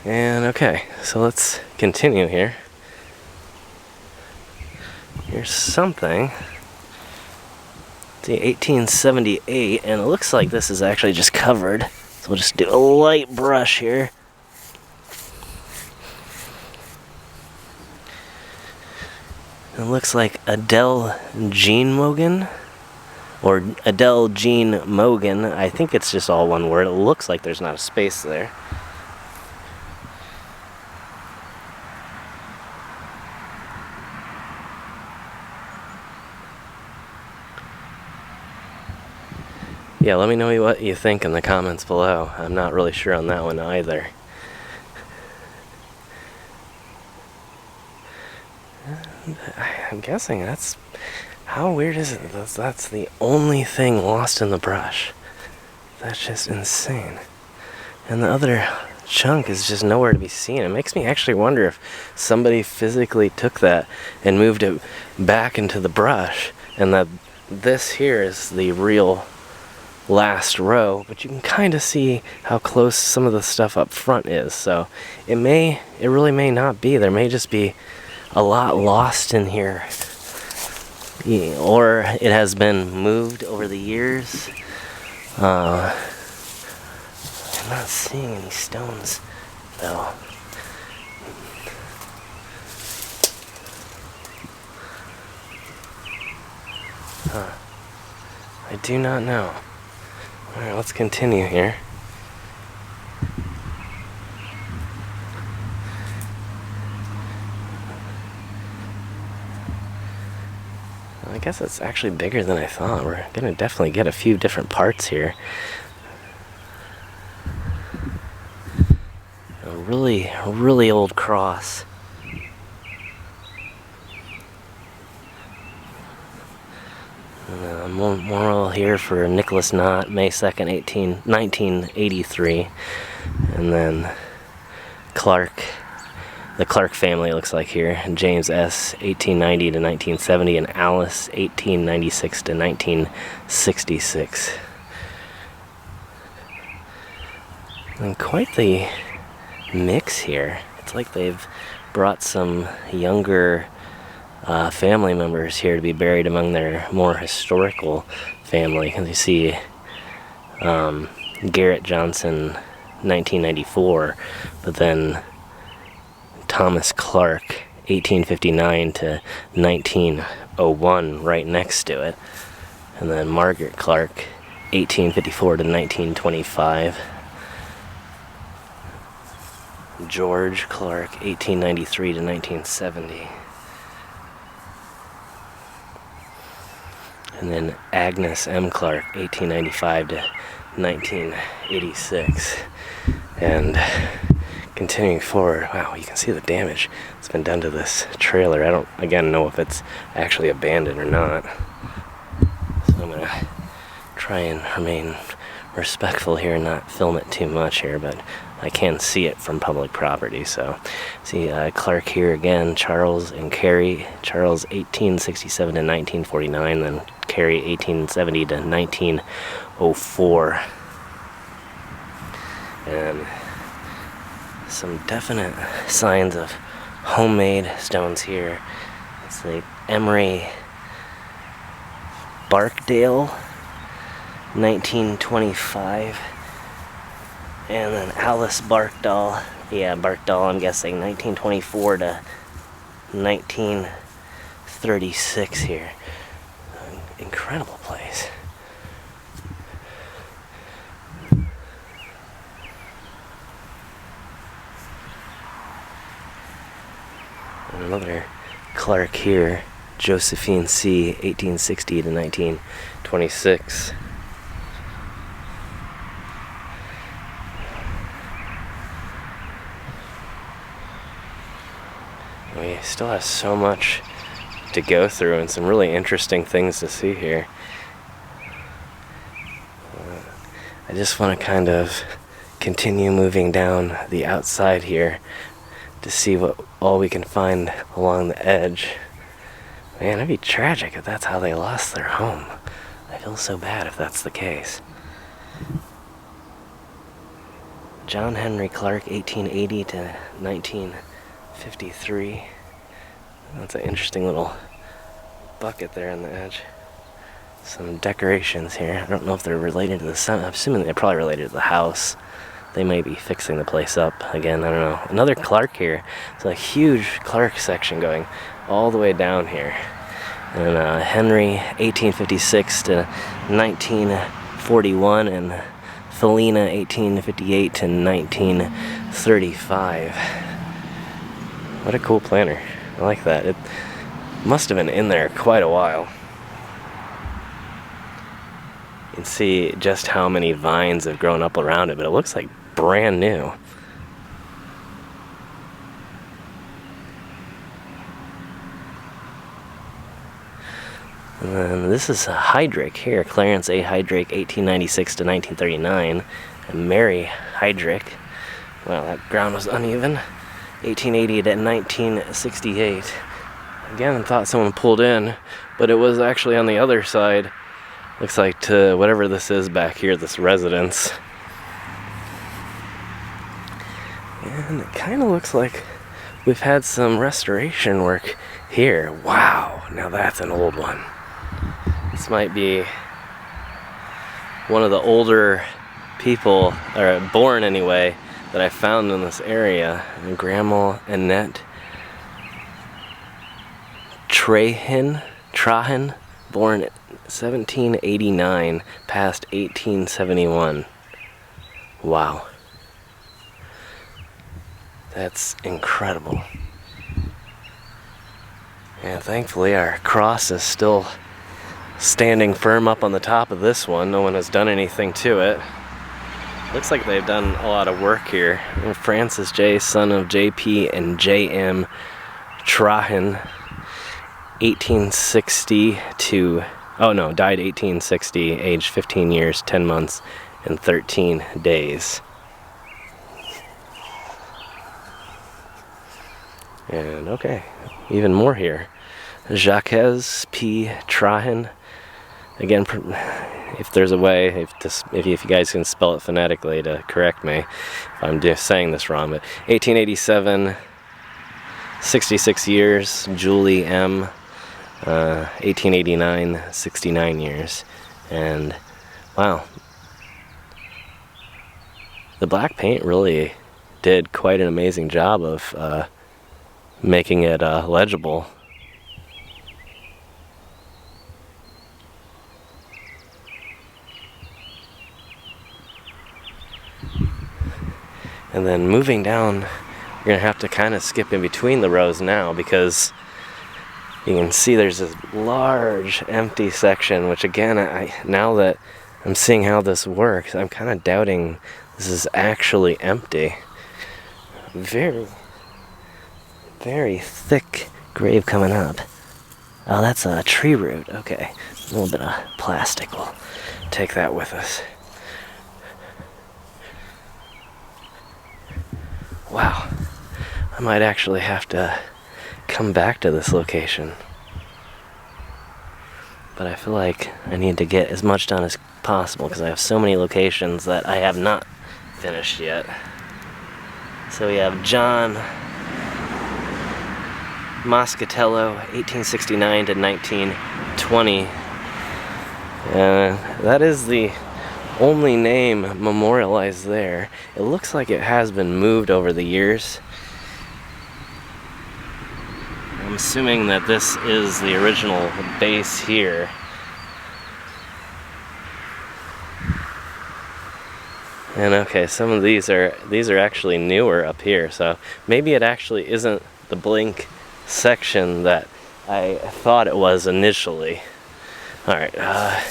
And okay, so let's continue here. Here's something. See, 1878, and it looks like this is actually just covered. So we'll just do a light brush here. It looks like Adele Jean Mogan, or Adele Jean Mogan. I think it's just all one word. It looks like there's not a space there. Yeah, let me know what you think in the comments below. I'm not really sure on that one either. I'm guessing that's... How weird is it that that's the only thing lost in the brush? That's just insane. And the other chunk is just nowhere to be seen. It makes me actually wonder if somebody physically took that and moved it back into the brush, and that this here is the real last row, but you can kind of see how close some of the stuff up front is. So it really may not be. There may just be a lot lost in here, or it has been moved over the years. I'm not seeing any stones though. I do not know. Alright, let's continue here. I guess it's actually bigger than I thought. We're gonna definitely get a few different parts here. A really old cross. Memorial here for Nicholas Knott, May 2nd, 1983. And then Clark, the Clark family, it looks like here. And James S., 1890 to 1970, and Alice, 1896 to 1966. And quite the mix here. It's like they've brought some younger family members here to be buried among their more historical family. And you see Garrett Johnson, 1994, but then Thomas Clark, 1859 to 1901, right next to it. And then Margaret Clark, 1854 to 1925. George Clark, 1893 to 1970. And then Agnes M. Clark, 1895 to 1986. And continuing forward, wow, you can see the damage that's been done to this trailer. I don't, again, know if it's actually abandoned or not. So I'm going to try and remain respectful here and not film it too much here, but I can see it from public property. So see Clark here again, Charles and Carrie. Charles 1867 to 1949, then Carrie 1870 to 1904. And some definite signs of homemade stones here. It's the Emery Barkdale, 1925. And then Alice Barkdahl, Barkdahl, I'm guessing, 1924 to 1936 here. An incredible place. And another Clark here, Josephine C., 1860 to 1926. We still have so much to go through and some really interesting things to see here. I just want to kind of continue moving down the outside here to see what all we can find along the edge. Man, it'd be tragic if that's how they lost their home. I feel so bad if that's the case. John Henry Clark, 1880 to 1953. That's an interesting little bucket there on the edge. Some decorations here. I don't know if they're related to the sun. I'm assuming they're probably related to the house. They may be fixing the place up again. I don't know. Another Clark here. It's a huge Clark section going all the way down here. And Henry, 1856 to 1941, and Felina, 1858 to 1935. What a cool planter. I like that. It must have been in there quite a while. You can see just how many vines have grown up around it, but it looks like brand new. And then this is a Heydrich here, Clarence A. Heydrich, 1896 to 1939, and Mary Heydrich. Well, that ground was uneven. 1880 to 1968. Again, I thought someone pulled in, but it was actually on the other side. Looks like to whatever this is back here, this residence. And it kind of looks like we've had some restoration work here. Wow, now that's an old one. This might be one of the older people, or born anyway, that I found in this area. And Grandma Annette Trahan, born 1789, passed 1871. Wow. That's incredible. And thankfully our cross is still standing firm up on the top of this one. No one has done anything to it. Looks like they've done a lot of work here. Francis J., son of J.P. and J.M. Trahan, 1860 to, died 1860, age 15 years, 10 months, and 13 days. And okay, even more here. Jacques P. Trahan. Again, if there's a way, if you guys can spell it phonetically to correct me if I'm just saying this wrong, but 1887, 66 years. Julie M. 1889, 69 years. And wow, the black paint really did quite an amazing job of making it legible. And then moving down, you're gonna have to kind of skip in between the rows now, because you can see there's this large empty section, which again, now that I'm seeing how this works, I'm kind of doubting this is actually empty. Very, very thick grave coming up. Oh, that's a tree root. Okay, a little bit of plastic. We'll take that with us. Wow, I might actually have to come back to this location. But I feel like I need to get as much done as possible because I have so many locations that I have not finished yet. So we have John Moscatello, 1869 to 1920. That is the only name memorialized there. It looks like it has been moved over the years. I'm assuming that this is the original base here. And okay, some of these are actually newer up here, so maybe it actually isn't the blink section that I thought it was initially. Alright, I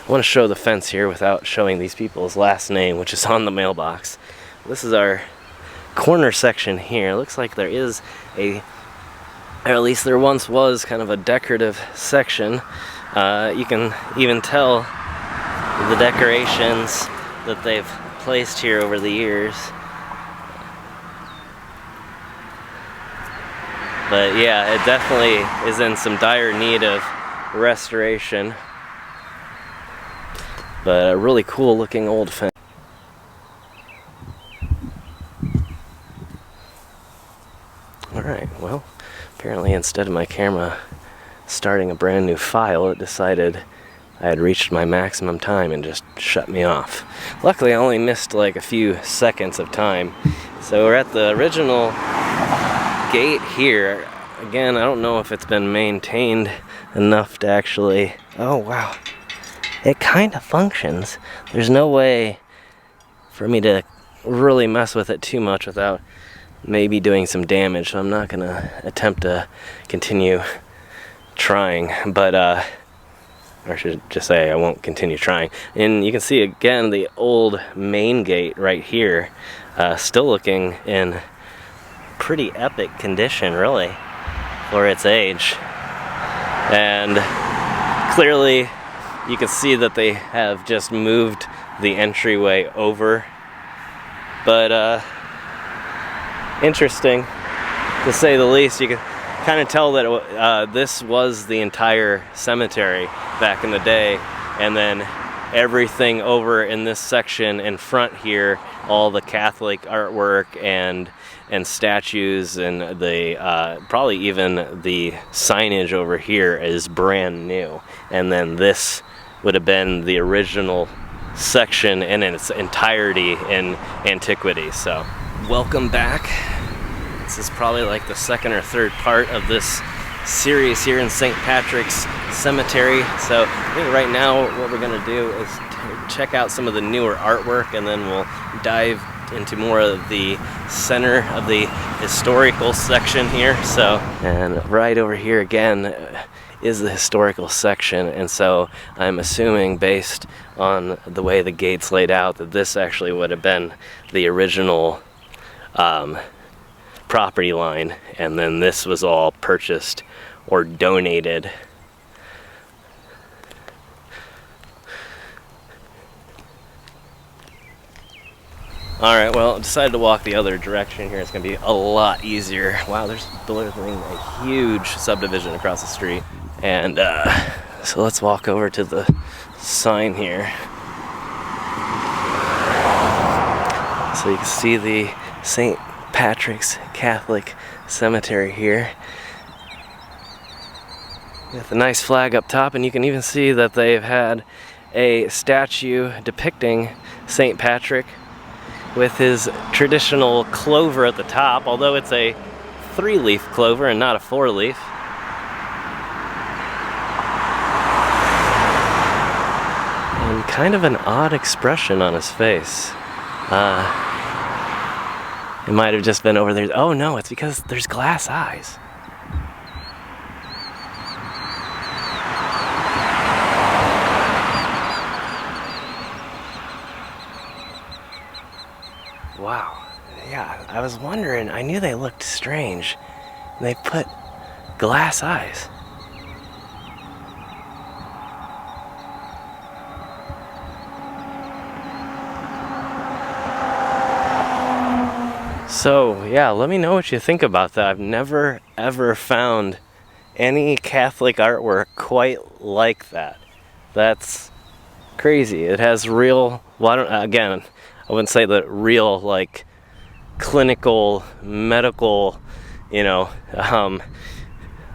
want to show the fence here without showing these people's last name, which is on the mailbox. This is our corner section here. It looks like there is or at least there once was, kind of a decorative section. You can even tell the decorations that they've placed here over the years. But yeah, it definitely is in some dire need of restoration. But a really cool looking old fence. Alright, well, apparently instead of my camera starting a brand new file, it decided I had reached my maximum time and just shut me off. Luckily, I only missed like a few seconds of time. So we're at the original gate here. Again, I don't know if it's been maintained enough to actually... Oh, wow. It kind of functions. There's no way for me to really mess with it too much without maybe doing some damage, so I'm not gonna attempt to continue trying, but or I should just say I won't continue trying. And you can see again the old main gate right here, still looking in pretty epic condition really for its age, and clearly you can see that they have just moved the entryway over, but interesting to say the least. You can kind of tell that this was the entire cemetery back in the day, and then everything over in this section in front here, all the Catholic artwork and statues and the probably even the signage over here is brand new, and then this would have been the original section in its entirety in antiquity. So welcome back. This is probably like the second or third part of this series here in St. Patrick's Cemetery. So I think right now what we're gonna do is check out some of the newer artwork, and then we'll dive into more of the center of the historical section here. So, and right over here again is the historical section, and so I'm assuming based on the way the gate's laid out that this actually would have been the original property line, and then this was all purchased or donated. Alright, well, I decided to walk the other direction here. It's going to be a lot easier. Wow, there's literally a huge subdivision across the street. And so let's walk over to the sign here. So you can see the St. Patrick's Catholic Cemetery here, with a nice flag up top, and you can even see that they've had a statue depicting St. Patrick with his traditional clover at the top, although it's a 3-leaf clover and not a 4-leaf. And kind of an odd expression on his face. It might have just been over there. Oh no, it's because there's glass eyes. Wow. Yeah, I was wondering, I knew they looked strange. And they put glass eyes. So, yeah, let me know what you think about that. I've never, ever found any Catholic artwork quite like that. That's crazy. It has real, well, again, I wouldn't say that real, like, clinical, medical, you know, I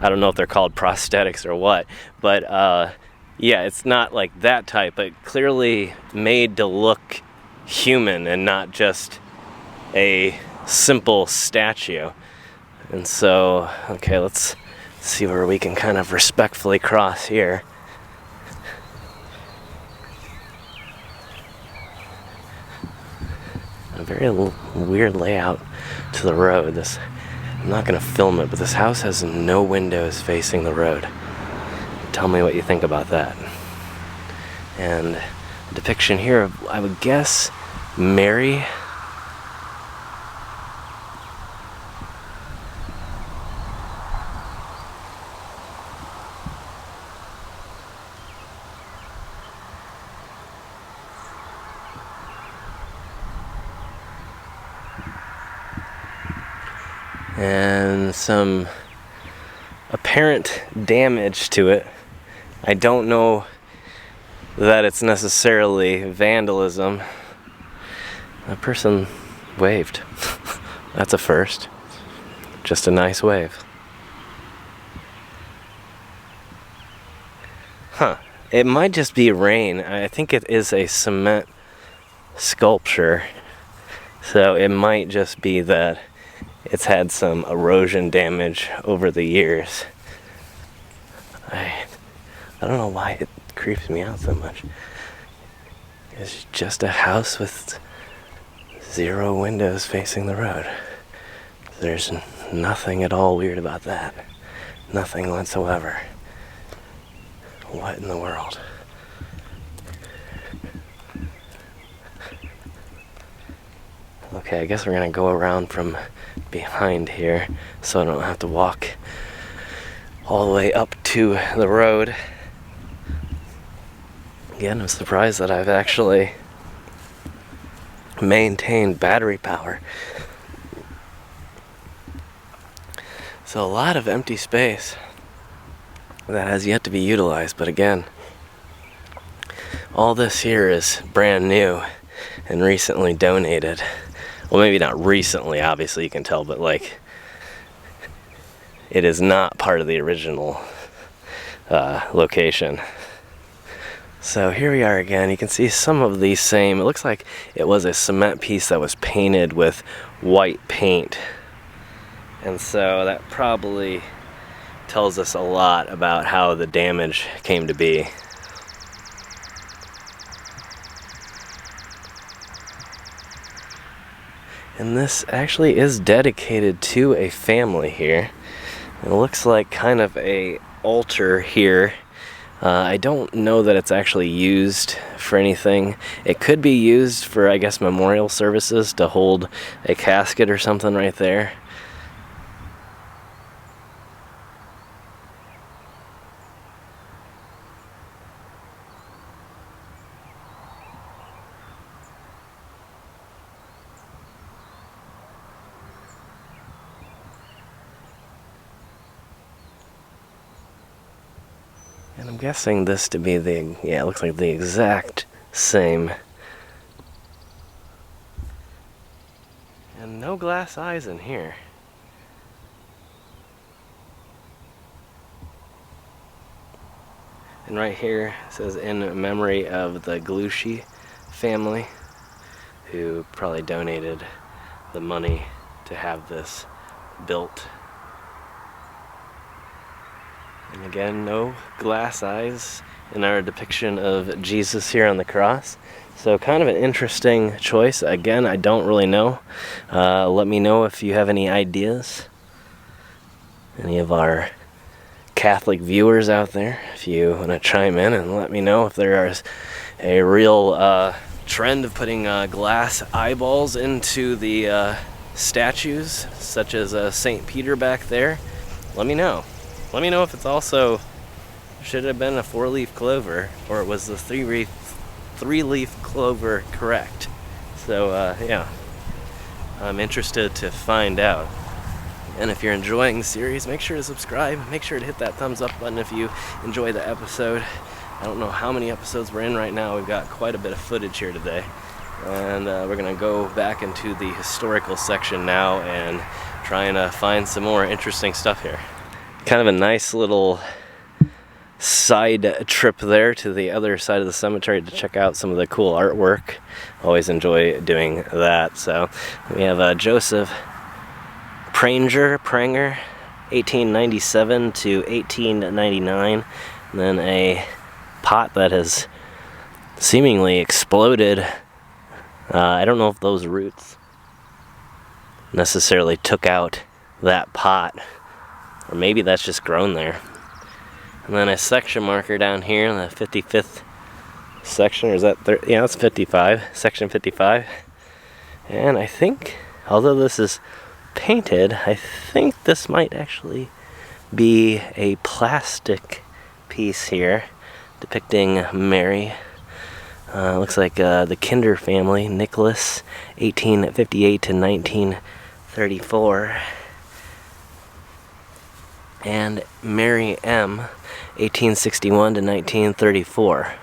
don't know if they're called prosthetics or what, but, yeah, it's not like that type, but clearly made to look human and not just a simple statue. And so, okay, let's see where we can kind of respectfully cross here. A very weird layout to the road. I'm not going to film it, but this house has no windows facing the road. Tell me what you think about that. And a depiction here of, I would guess, Mary. And some apparent damage to it. I don't know that it's necessarily vandalism. A person waved. That's a first. just a nice wave. Huh. It might just be rain. I think it is a cement sculpture. So it might just be that it's had some erosion damage over the years. I don't know why it creeps me out so much. It's just a house with 0 windows facing the road. There's nothing at all weird about that. Nothing whatsoever. What in the world? Okay, I guess we're gonna go around from behind here so I don't have to walk all the way up to the road. Again, I'm surprised that I've actually maintained battery power. So a lot of empty space that has yet to be utilized, but again, all this here is brand new and recently donated. Well, maybe not recently, obviously you can tell, but like, it is not part of the original location. So here we are again. You can see some of these same, it looks like it was a cement piece that was painted with white paint. And so that probably tells us a lot about how the damage came to be. And this actually is dedicated to a family here. It looks like kind of a altar here. I don't know that it's actually used for anything. It could be used for, I guess, memorial services to hold a casket or something right there. And I'm guessing this to be the, yeah, it looks like the exact same. And no glass eyes in here. And right here it says in memory of the Glucci family, who probably donated the money to have this built. And again, no glass eyes in our depiction of Jesus here on the cross. So kind of an interesting choice. Again, I don't really know. Let me know if you have any ideas. Any of our Catholic viewers out there, if you want to chime in and let me know if there is a real trend of putting glass eyeballs into the statues, such as St. Peter back there. Let me know. Let me know if it's also, should it have been a 4-leaf clover, or was the 3-leaf clover correct? So yeah, I'm interested to find out. And if you're enjoying the series, make sure to subscribe. Make sure to hit that thumbs up button if you enjoy the episode. I don't know how many episodes we're in right now. We've got quite a bit of footage here today. And we're going to go back into the historical section now and try and find some more interesting stuff here. Kind of a nice little side trip there to the other side of the cemetery to check out some of the cool artwork. Always enjoy doing that. So we have Joseph Pranger, 1897 to 1899, and then a pot that has seemingly exploded. I don't know if those roots necessarily took out that pot, or maybe that's just grown there. And then a section marker down here in the 55th section, or is that yeah, that's 55, section 55. And I think, although this is painted, I think this might actually be a plastic piece here depicting Mary. Looks like the Kinder family, Nicholas, 1858 to 1934. And Mary M., 1861 to 1934.